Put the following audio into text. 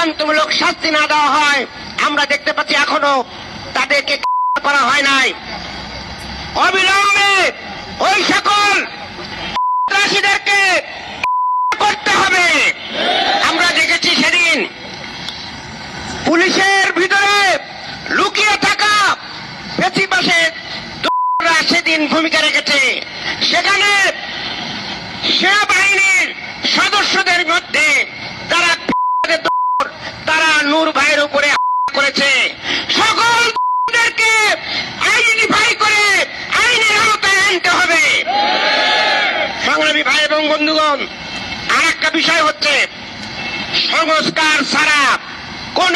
দৃষ্টান্তমূলক শাস্তি না দেওয়া হয়, আমরা দেখতে পাচ্ছি এখনো তাদেরকে করা হয় নাই। অবিলম্বে ওই সকল সন্ত্রাসীদেরকে করতে হবে। আমরা দেখেছি সেদিন পুলিশের ভিতরে লুকিয়ে থাকা ফ্যাসিবাদের সেদিন ভূমিকা রেখেছে। সেখানে সেনাবাহিনীর সদস্যদের মধ্যে তারা নূর ভাইয়ের উপরে হামলা করেছে। সকলকে আইডেন্টিফাই করে আইনের আওতায় আনতে হবে। সংগ্রামী ভাই এবং বন্ধুগণ, আর একটা বিষয় হচ্ছে সংস্কার ছাড়া কোন